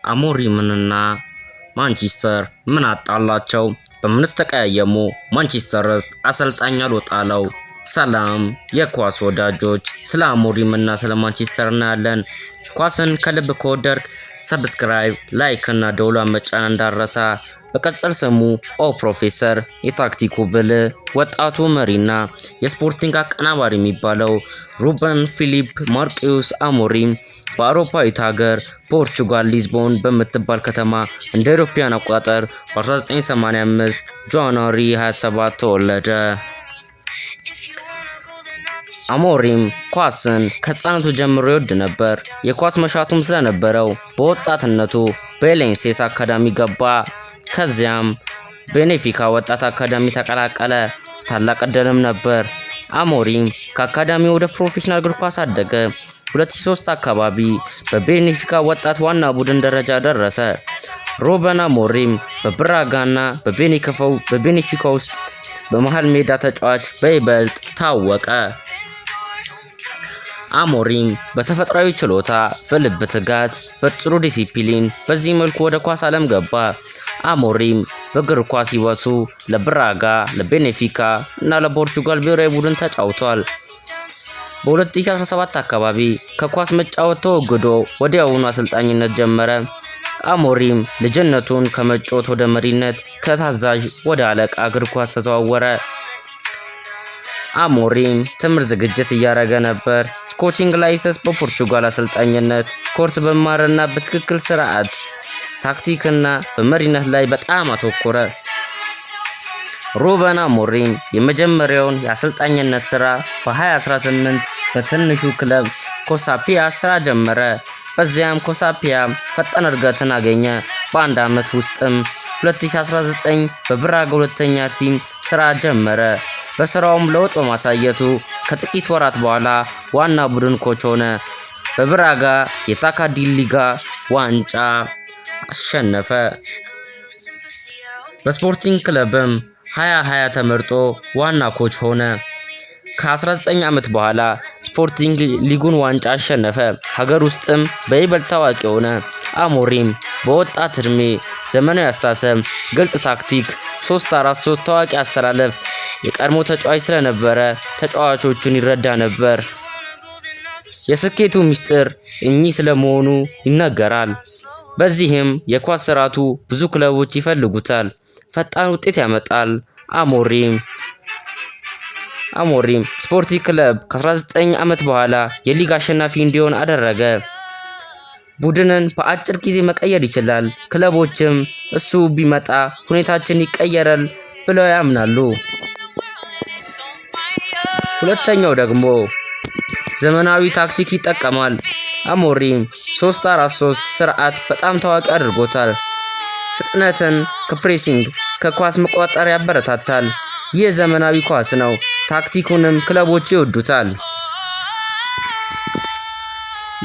አሞሪምንና ማንቸስተር ምን አጣላቸው? በምንስ ተቀያየሙ? ማንቸስተር አሰልጣኝ አልወጣለው። ሰላም የኳስ ወዳጆች፣ ስለ አሞሪምና ስለ ማንቸስተር እናያለን። ኳስን ከልብ ከወደድክ ሰብስክራይብ፣ ላይክ እና ደውሏን መጫን እንዳረሳ። በቀጽል ስሙ ፕሮፌሰር የታክቲኩ ብልህ ወጣቱ መሪና የስፖርቲንግ አቀናባሪ የሚባለው ሩበን ፊሊፕ ማርቂዩስ አሞሪም በአውሮፓዊት ሀገር ፖርቹጋል ሊዝቦን በምትባል ከተማ እንደ አውሮፓውያን አቆጣጠር በ1985 ጃንዋሪ 27 ተወለደ። አሞሪም ኳስን ከህፃንነቱ ጀምሮ ይወድ ነበር። የኳስ መሻቱም ስለነበረው በወጣትነቱ በሌንሴስ አካዳሚ ገባ። ከዚያም ቤኔፊካ ወጣት አካዳሚ ተቀላቀለ። ታላቅ ዕድልም ነበር። አሞሪም ከአካዳሚ ወደ ፕሮፌሽናል እግር ኳስ አደገ። 2003 አካባቢ በቤኔፊካ ወጣት ዋና ቡድን ደረጃ ደረሰ። ሩበን አሞሪም በብራጋና በቤኔፊካ ውስጥ በመሃል ሜዳ ተጫዋች በይበልጥ ታወቀ። አሞሪም በተፈጥሯዊ ችሎታ፣ በልብ ትጋት፣ በጥሩ ዲሲፕሊን በዚህ መልኩ ወደ ኳስ ዓለም ገባ። አሞሪም በእግር ኳስ ህይወቱ ለብራጋ፣ ለቤኔፊካ እና ለፖርቹጋል ብሔራዊ ቡድን ተጫውቷል። በ2017 አካባቢ ከኳስ መጫወት ተወግዶ ወዲያውኑ አሰልጣኝነት ጀመረ። አሞሪም ልጅነቱን ከመጫወት ወደ መሪነት፣ ከታዛዥ ወደ አለቃ እግር ኳስ ተዘዋወረ። አሞሪም ትምህርት ዝግጅት እያደረገ ነበር። ኮቺንግ ላይሰንስ በፖርቹጋል አሰልጣኝነት ኮርስ በመማርና በትክክል ስርዓት ታክቲክና በመሪነት ላይ በጣም አተኮረ። ሩበን አሞሪም የመጀመሪያውን የአሰልጣኝነት ስራ በ2018 በትንሹ ክለብ ኮሳፒያ ስራ ጀመረ። በዚያም ኮሳፒያ ፈጣን እድገትን አገኘ። በአንድ ዓመት ውስጥም 2019 በብራጋ ሁለተኛ ቲም ስራ ጀመረ። በስራውም ለውጥ በማሳየቱ ከጥቂት ወራት በኋላ ዋና ቡድን ኮች ሆነ። በብራጋ የታካዲ ሊጋ ዋንጫ አሸነፈ። በስፖርቲንግ ክለብም 2020 ተመርጦ ዋና ኮች ሆነ። ከ19 ዓመት በኋላ ስፖርቲንግ ሊጉን ዋንጫ አሸነፈ። ሀገር ውስጥም በይበልጥ ታዋቂ ሆነ። አሞሪም በወጣት እድሜ ዘመናዊ አስተሳሰብ፣ ግልጽ ታክቲክ፣ 3-4-3 ታዋቂ አስተላለፍ የቀድሞ ተጫዋች ስለነበረ ተጫዋቾቹን ይረዳ ነበር። የስኬቱ ምስጢር እኚህ ስለመሆኑ ይነገራል። በዚህም የኳስ ስርዓቱ ብዙ ክለቦች ይፈልጉታል። ፈጣን ውጤት ያመጣል። አሞሪም ስፖርቲንግ ክለብ ከ19 ዓመት በኋላ የሊግ አሸናፊ እንዲሆን አደረገ። ቡድንን በአጭር ጊዜ መቀየር ይችላል። ክለቦችም እሱ ቢመጣ ሁኔታችን ይቀየራል ብለው ያምናሉ። ሁለተኛው ደግሞ ዘመናዊ ታክቲክ ይጠቀማል። አሞሪም 3-4-3 ስርዓት በጣም ታዋቂ አድርጎታል። ፍጥነትን ከፕሬሲንግ ከኳስ መቆጣጠር ያበረታታል። ይህ ዘመናዊ ኳስ ነው። ታክቲኩንም ክለቦች ይወዱታል።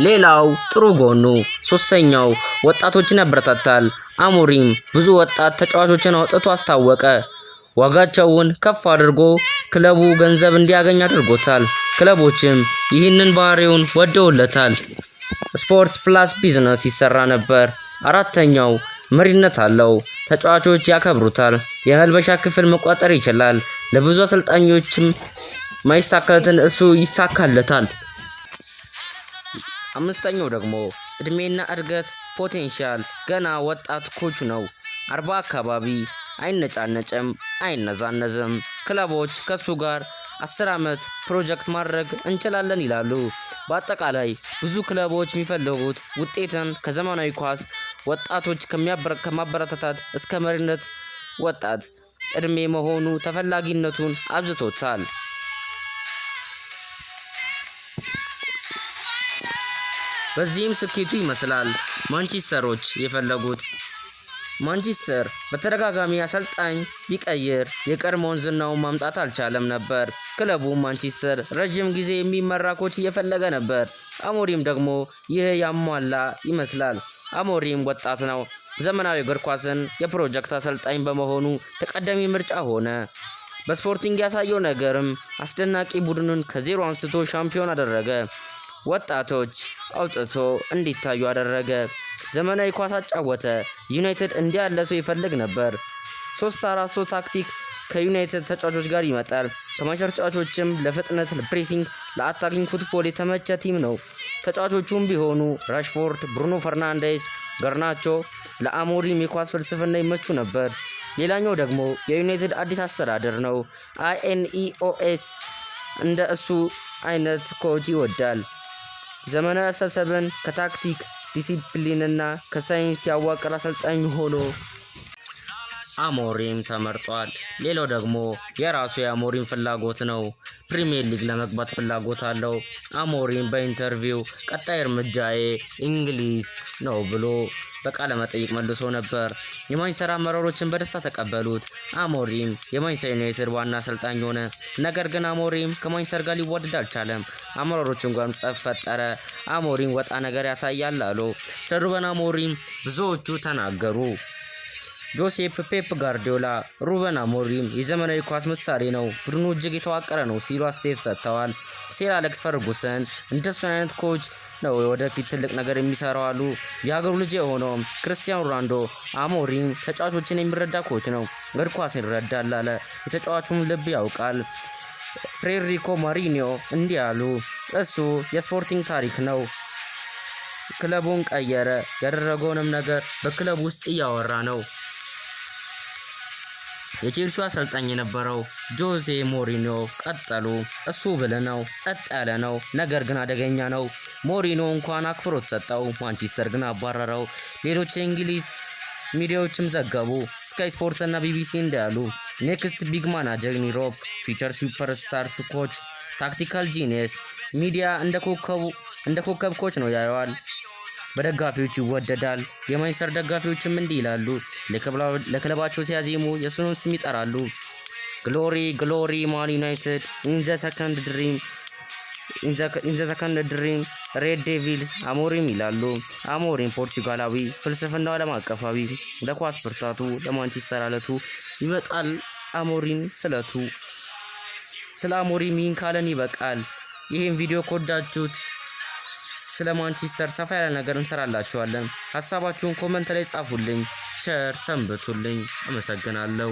ሌላው ጥሩ ጎኑ ሶስተኛው ወጣቶችን ያበረታታል። አሞሪም ብዙ ወጣት ተጫዋቾችን አውጥቶ አስታወቀ። ዋጋቸውን ከፍ አድርጎ ክለቡ ገንዘብ እንዲያገኝ አድርጎታል። ክለቦችም ይህንን ባህሪውን ወደውለታል። ስፖርት ፕላስ ቢዝነስ ይሰራ ነበር። አራተኛው መሪነት አለው። ተጫዋቾች ያከብሩታል። የመልበሻ ክፍል መቆጣጠር ይችላል። ለብዙ አሰልጣኞችም ማይሳካለትን እሱ ይሳካለታል። አምስተኛው ደግሞ እድሜና እድገት ፖቴንሻል። ገና ወጣት ኮች ነው። 40 አካባቢ አይነጫነጭም፣ አይነዛነዝም። ክለቦች ከሱ ጋር 10 ዓመት ፕሮጀክት ማድረግ እንችላለን ይላሉ። በአጠቃላይ ብዙ ክለቦች የሚፈልጉት ውጤትን ከዘመናዊ ኳስ ወጣቶች ከማበረታታት እስከ መሪነት ወጣት እድሜ መሆኑ ተፈላጊነቱን አብዝቶታል። በዚህም ስኬቱ ይመስላል ማንቸስተሮች የፈለጉት። ማንቸስተር በተደጋጋሚ አሰልጣኝ ቢቀይር የቀድሞውን ዝናውን ማምጣት አልቻለም ነበር። ክለቡ ማንቸስተር ረጅም ጊዜ የሚመራ ኮች እየፈለገ ነበር። አሞሪም ደግሞ ይህ ያሟላ ይመስላል። አሞሪም ወጣት ነው። ዘመናዊ እግር ኳስን የፕሮጀክት አሰልጣኝ በመሆኑ ተቀዳሚ ምርጫ ሆነ። በስፖርቲንግ ያሳየው ነገርም አስደናቂ ቡድኑን ከዜሮ አንስቶ ሻምፒዮን አደረገ። ወጣቶች አውጥቶ እንዲታዩ አደረገ። ዘመናዊ ኳስ አጫወተ። ዩናይትድ እንዲህ ያለ ሰው ይፈልግ ነበር። 3-4-3 ታክቲክ ከዩናይትድ ተጫዋቾች ጋር ይመጣል። ከማንቸስተር ተጫዋቾችም ለፍጥነት፣ ለፕሬሲንግ፣ ለአታኪንግ ፉትቦል የተመቸ ቲም ነው። ተጫዋቾቹም ቢሆኑ ራሽፎርድ፣ ብሩኖ ፈርናንዴስ፣ ገርናቾ ለአሞሪም የኳስ ፍልስፍና ይመቹ ነበር። ሌላኛው ደግሞ የዩናይትድ አዲስ አስተዳደር ነው። INEOS እንደ እሱ አይነት ኮች ይወዳል። ዘመናዊ አስተሳሰብን ከታክቲክ ዲሲፕሊንና ከሳይንስ ያዋቀረ አሰልጣኝ ሆኖ አሞሪም ተመርጧል። ሌላው ደግሞ የራሱ የአሞሪም ፍላጎት ነው። ፕሪሚየር ሊግ ለመግባት ፍላጎት አለው። አሞሪም በኢንተርቪው ቀጣይ እርምጃዬ እንግሊዝ ነው ብሎ በቃለ መጠይቅ መልሶ ነበር። የማንቸስተር አመራሮችን በደስታ ተቀበሉት። አሞሪም የማንቸስተር ዩናይትድ ዋና አሰልጣኝ ሆነ። ነገር ግን አሞሪም ከማንቸስተር ጋር ሊዋደድ አልቻለም። አመራሮቹን ጋርም ጸብ ፈጠረ። አሞሪም ወጣ ነገር ያሳያል አሉ። ስለ ሩበን አሞሪም ብዙዎቹ ተናገሩ። ጆሴፕ ፔፕ ጋርዲዮላ ሩበን አሞሪም የዘመናዊ ኳስ ምሳሌ ነው፣ ቡድኑ እጅግ የተዋቀረ ነው ሲሉ አስተያየት ሰጥተዋል። ሴር አሌክስ ፈርጉሰን እንደሱን አይነት ኮች ነው ወደፊት ትልቅ ነገር የሚሰራው አሉ። የሀገሩ ልጅ የሆነው ክርስቲያኖ ሮናልዶ አሞሪም ተጫዋቾችን የሚረዳ ኮች ነው፣ እግር ኳስን ይረዳል አለ። የተጫዋቹም ልብ ያውቃል። ፍሬድሪኮ ማሪኒዮ እንዲህ አሉ። እሱ የስፖርቲንግ ታሪክ ነው። ክለቡን ቀየረ። ያደረገውንም ነገር በክለቡ ውስጥ እያወራ ነው። የቼልሲው አሰልጣኝ የነበረው ጆዜ ሞሪኒዮ ቀጠሉ። እሱ ብልህ ነው፣ ጸጥ ያለ ነው፣ ነገር ግን አደገኛ ነው። ሞሪኒዮ እንኳን አክብሮት ሰጠው፣ ማንቸስተር ግን አባረረው። ሌሎች የእንግሊዝ ሚዲያዎችም ዘገቡ። ስካይ ስፖርት እና ቢቢሲ እንዳሉ ኔክስት ቢግ ማናጀር ኢን ዩሮፕ ፊቸር ሱፐርስታር ኮች ታክቲካል ጂኒየስ ሚዲያ እንደ ኮከብ ኮች ነው ያየዋል። በደጋፊዎች ይወደዳል። የማንቸስተር ደጋፊዎችም እንዲህ ይላሉ። ለክለባቸው ሲያዜሙ የሱን ስም ይጠራሉ። ግሎሪ ግሎሪ ማን ዩናይትድ ኢን ዘ ሰከንድ ድሪም ሬድ ዴቪልስ አሞሪም ይላሉ። አሞሪም ፖርቹጋላዊ፣ ፍልስፍናው ዓለም አቀፋዊ፣ ለኳስ ብርታቱ ለማንቸስተር አለቱ ይመጣል። አሞሪም ስለቱ። ስለ አሞሪም ይህን ካለን ይበቃል። ይህን ቪዲዮ ከወዳችሁት ስለ ማንቸስተር ሰፋ ያለ ነገር እንሰራላችኋለን። ሐሳባችሁን ኮሜንት ላይ ጻፉልኝ። ቸር ሰንብቱልኝ። አመሰግናለሁ።